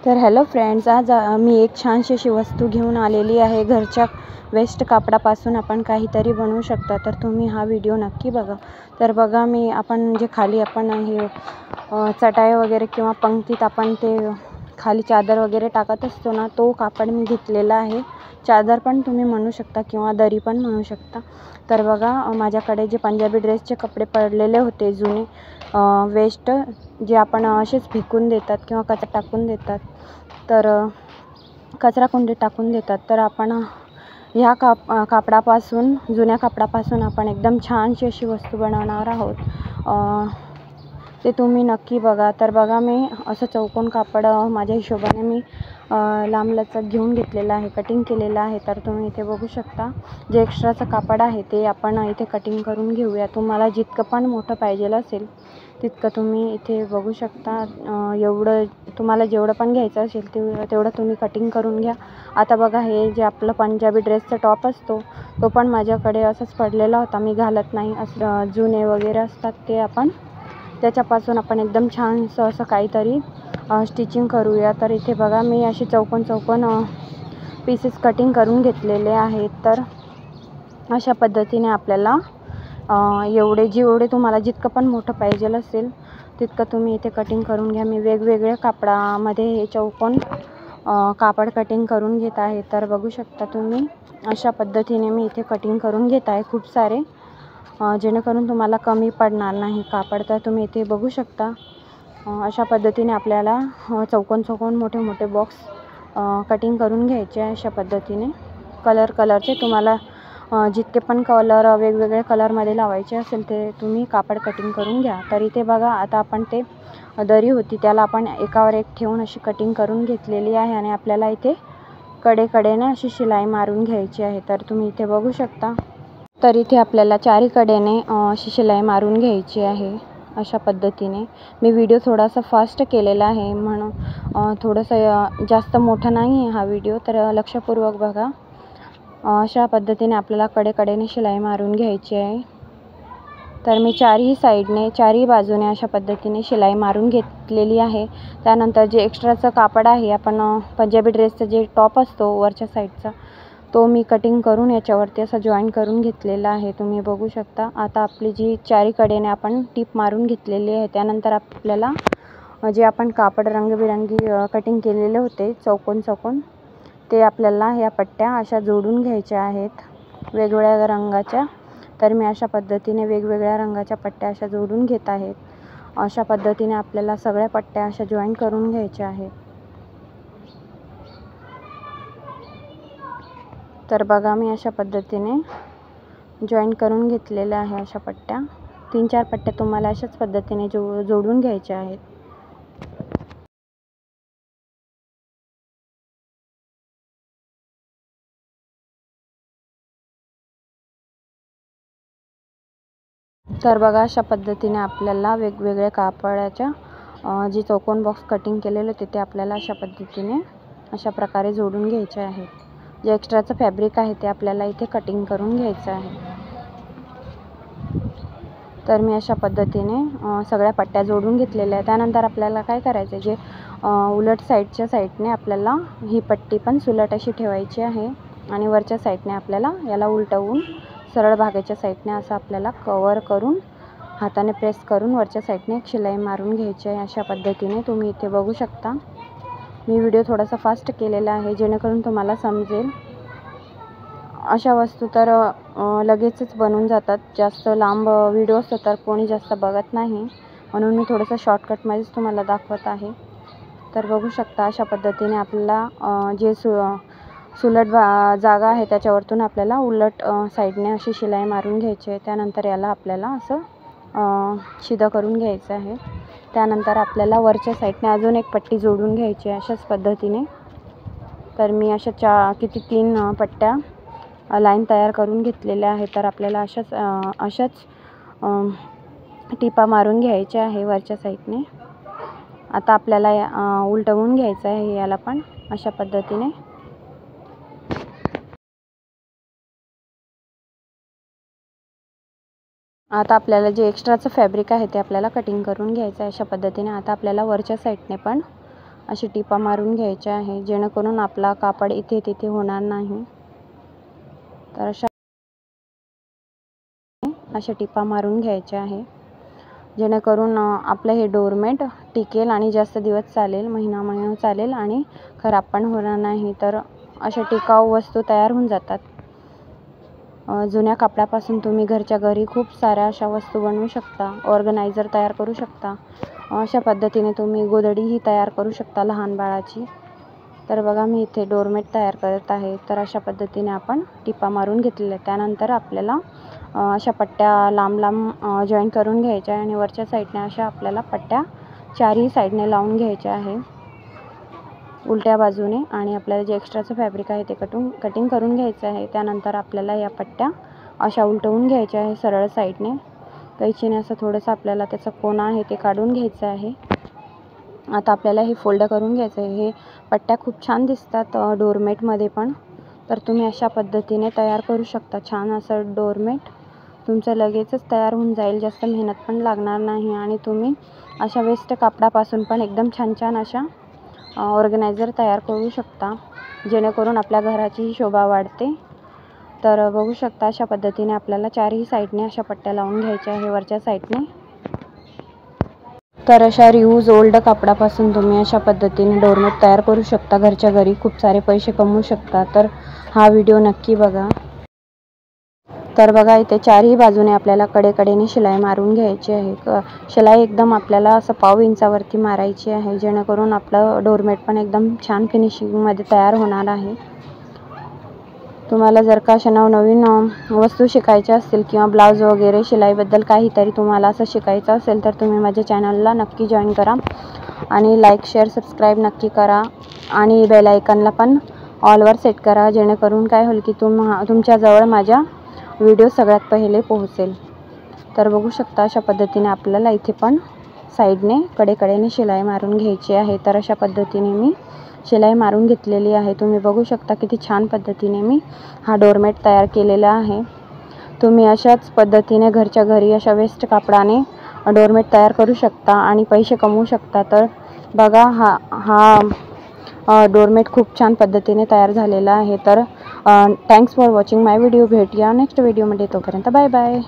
तर hello friends, आज मी एक छानशी अशी वस्तू घेऊन आलेली आहे. घरच्या वेस्ट कापडापासून आपण काहीतरी बनवू शकता. तर तुम्ही हा व्हिडिओ नक्की बघा. तर बघा, आपण जे खाली आपण हे चटाई वगैरे किंवा पंक्तीत आपण ते खाली चादर वगैरे टाकत असतो ना, तो कापड मी घेतलेला आहे. चादर पण तुम्ही म्हणू शकता किंवा दरी पण म्हणू शकता. तर बघा, माझ्याकडे जे पंजाबी ड्रेसचे कपडे पडलेले होते जुने वेस्ट, जे आपण असेच फेकून देतात किंवा कचरा टाकून देतात, तर कचरा कुंडीत टाकून देतात. तर आपण ह्या कापडापासून, जुन्या कापडापासून आपण एकदम छानशी अशी वस्तू बनवणार आहोत. ते तुम्ही नक्की बघा. तर बघा, मी असं चौकोन कापड माझ्या हिशोबाने मी लांबलचक घेऊन घेतलेलं आहे, कटिंग केलेलं आहे. तर तुम्ही इथे बघू शकता, जे एक्स्ट्राचं कापड आहे ते आपण इथे कटिंग करून घेऊया. तुम्हाला जितकं पण मोठं पाहिजेल असेल तितकं तुम्ही इथे बघू शकता. एवढं तुम्हाला जेवढं पण घ्यायचं असेल तेवढं तुम्ही कटिंग करून घ्या. आता बघा, हे जे आपलं पंजाबी ड्रेसचा टॉप असतो तो पण माझ्याकडे असंच पडलेला होता, मी घालत नाही. असं जुने वगैरे असतात ते आपण त्याच्यापासून आपण एकदम छानसं असं काहीतरी स्टिचिंग करूया. तर इथे बघा, मी असे चौकोन पीसेस कटिंग करून घेतलेले आहेत. तर अशा पद्धतीने आपल्याला जेवढे तुम्हाला जितकं पण मोठं पाहिजेल असेल तितकं तुम्ही इथे कटिंग करून घ्या. मी वेगवेगळ्या कापडामध्ये हे चौकोन कापड कटिंग करून घेत आहे. तर बघू शकता तुम्ही, अशा पद्धतीने मी इथे कटिंग करून घेत आहे खूप सारे, जेणेकरून तुम्हाला कमी पडणार नाही कापड. तर तुम्ही इथे बघू शकता, अशा पद्धतीने आपल्याला चौकोन मोठे मोठे बॉक्स कटिंग करून घ्यायचे आहे. अशा पद्धतीने कलरचे तुम्हाला जितके पण कलर वेगवेगळे कलरमध्ये लावायचे असेल ते तुम्ही कापड कटिंग करून घ्या. तर इथे बघा, आता आपण ते दरी होती त्याला आपण एकावर एक ठेवून अशी कटिंग करून घेतलेली आहे आणि आपल्याला इथे कडेकडेने अशी शिलाई मारून घ्यायची आहे. तर तुम्ही इथे बघू शकता. तर इथे आपल्याला चारी कडेने अशी शिलाई मारून घ्यायची आहे. अशा पद्धतीने मी व्हिडिओ थोडासा फास्ट केलेला आहे, म्हणून थोडंसं जास्त मोठा नाही आहे हा व्हिडिओ. तर लक्षपूर्वक बघा. अशा पद्धतीने आपल्याला कडेकडेने शिलाई मारून घ्यायची आहे. तर मी चारही बाजूने अशा पद्धतीने शिलाई मारून घेतलेली आहे. त्यानंतर जे एक्स्ट्राचं कापड आहे, आपण पंजाबी ड्रेसचा जे टॉप असतो वरच्या साईडचा, तो मी कटिंग करून याच्यावरती असं जॉईन करून घेतलेला आहे. तुम्ही बघू शकता. आता आपली जी चारीकडेने आपण टीप मारून घेतलेली आहे, त्यानंतर आपल्याला जे आपण कापड रंगबिरंगी कटिंग केलेले होते चौकोन, ते आपल्याला ह्या पट्ट्या अशा जोडून घ्यायच्या आहेत वेगवेगळ्या रंगाच्या. तर मी अशा पद्धतीने वेगवेगळ्या रंगाच्या पट्ट्या अशा जोडून घेत आहेत. अशा पद्धतीने आपल्याला सगळ्या पट्ट्या अशा जॉईन करून घ्यायच्या आहेत. तर बघा, मी अशा पद्धतीने जॉईन करून घेतलेल्या आहे अशा पट्ट्या. 3-4 पट्ट्या तुम्हाला अशाच पद्धतीने जोडून घ्यायच्या आहेत. तर बघा, अशा पद्धतीने आपल्याला वेगवेगळ्या कापडाच्या जे चौकोन बॉक्स कटिंग केलेले होते ते आपल्याला अशा प्रकारे जोडून घ्यायचे आहेत. जे एक्स्ट्राचं फॅब्रिक आहे ते आपल्याला इथे कटिंग करून घ्यायचं आहे. तर मी अशा पद्धतीने सगळ्या पट्ट्या जोडून घेतलेल्या आहेत. त्यानंतर आपल्याला काय करायचं, जे उलट साईडच्या साईडने आपल्याला ही पट्टी पण सुलट अशी ठेवायची आहे आणि वरच्या साईडने आपल्याला याला उलटवून सरळ भागाच्या साईडने असं आपल्याला कवर करून हाताने प्रेस करून वरच्या साईडने एक शिलाई मारून घ्यायची आहे. अशा पद्धतीने तुम्ही इथे बघू शकता. मी व्हिडिओ थोडासा फास्ट केलेला आहे जेणेकरून तुम्हाला समजेल. अशा वस्तू तर लगेचच बनून जातात. जास्त लांब व्हिडिओ असतो तर कोणी जास्त बघत नाही, म्हणून मी थोडंसं शॉर्टकटमध्येच तुम्हाला दाखवत आहे. तर बघू शकता, अशा पद्धतीने आपल्याला जे सुलट जागा आहे त्याच्यावरतून आपल्याला उलट साईडने अशी शिलाई मारून घ्यायची आहे. त्यानंतर याला आपल्याला असं शिदा करून घ्यायचं आहे. त्यानंतर आपल्याला वरच्या साईडने अजून एक पट्टी जोडून घ्यायची आहे अशाच पद्धतीने. तर मी अशा 3 पट्ट्या लाईन तयार करून घेतलेल्या आहेत. तर आपल्याला अशाच टिपा मारून घ्यायच्या आहे वरच्या साईडने. आता आपल्याला उलटवून घ्यायचं आहे याला पण अशा पद्धतीने. आता आपल्याला जे एक्स्ट्राचं फॅब्रिक आहे ते आपल्याला कटिंग करून घ्यायचं आहे अशा पद्धतीने. आता आपल्याला वरच्या साईडने पण अशी टिपा मारून घ्यायच्या आहे, जेणेकरून आपला कापड इथे तिथे होणार नाही. तर अशा टिपा मारून घ्यायच्या आहे, जेणेकरून आपलं हे डोरमेट टिकेल आणि जास्त दिवस चालेल, महिना चालेल आणि खराब पण होणार नाही. तर अशा टिकाऊ वस्तू तयार होऊन जातात. जुन्या कापडापासून तुम्ही घरच्या घरी खूप साऱ्या अशा वस्तू बनवू शकता. ऑर्गनायझर तयार करू शकता. अशा पद्धतीने तुम्ही गोधडीही तयार करू शकता लहान बाळाची. तर बघा मी इथे डोरमेट तयार करत आहे. तर अशा पद्धतीने आपण टिपा मारून घेतलेल्या. त्यानंतर आपल्याला अशा पट्ट्या लांब लांब जॉईन करून घ्यायच्या आणि वरच्या साईडने अशा आपल्याला पट्ट्या चारही साईडने लावून घ्यायच्या आहे उलट्या बाजूने. आणि आपल्याला जे एक्स्ट्राचं फॅब्रिक आहे ते कटिंग करून घ्यायचं आहे. त्यानंतर आपल्याला या पट्ट्या अशा उलटवून घ्यायच्या आहे सरळ साईडने. कैचीने असं थोडंसं आपल्याला त्याचा कोना आहे ते काढून घ्यायचं आहे. आता आपल्याला हे फोल्ड करून घ्यायचं आहे. हे पट्ट्या खूप छान दिसतात डोरमेटमध्ये पण. तर तुम्ही अशा पद्धतीने तयार करू शकता. छान असं डोरमेट तुमचं लगेचच तयार होऊन जाईल, जास्त मेहनत पण लागणार नाही. आणि तुम्ही अशा वेस्ट कापडापासून पण एकदम छान छान अशा ऑर्गनायझर तयार करू शकता, जेणेकरून आपल्या घराची शोभा वाढते. तर बघू शकता अशा पद्धतीने आपल्याला चारही साईडने अशा पट्ट्या लावून घ्यायच्या आहे वरच्या साईडने. तर अशा रियूज ओल्ड कापडापासून तुम्ही अशा पद्धतीने डोरमेट तयार करू शकता. घरच्या घरी खूप सारे पैसे कमवू शकता. तर हा व्हिडिओ नक्की बघा. तर बघा इथे चारही बाजूने आपल्याला कडेकडेने शिलाई मारून घ्यायची आहे. शिलाई एकदम आपल्याला असं पाव इंचावरती मारायची आहे, जेणेकरून आपलं डोरमेट पण एकदम छान फिनिशिंगमध्ये तयार होणार आहे. तुम्हाला जर का अशा नवनवीन वस्तू शिकायच्या असतील किंवा ब्लाऊज वगैरे शिलाईबद्दल काहीतरी तुम्हाला असं शिकायचं असेल तर तुम्ही माझ्या चॅनलला नक्की जॉईन करा आणि लाईक शेअर सबस्क्राईब नक्की करा आणि बेल आयकॉनला पण ऑलवर सेट करा, जेणेकरून काय होईल की तुमच्याजवळ माझ्या व्हिडिओ सगळ्यात पहिले पोहोचेल. तर बघू शकता अशा पद्धतीने आपल्याला इथे पण साईडने कडेकडेने शिलाई मारून घ्यायची आहे. तर अशा पद्धतीने मी शिलाई मारून घेतलेली आहे. तुम्ही बघू शकता किती छान पद्धतीने मी हा डोरमेट तयार केलेला आहे. तुम्ही अशाच पद्धतीने घरच्या घरी अशा वेस्ट कापडाने डोरमेट तयार करू शकता आणि पैसे कमवू शकता. तर बघा हा डोरमेट खूप छान पद्धतीने तयार झालेला आहे. तर thanks for watching my video. भेटूया नेक्स्ट व्हिडिओमध्ये. तोपर्यंत बाय बाय.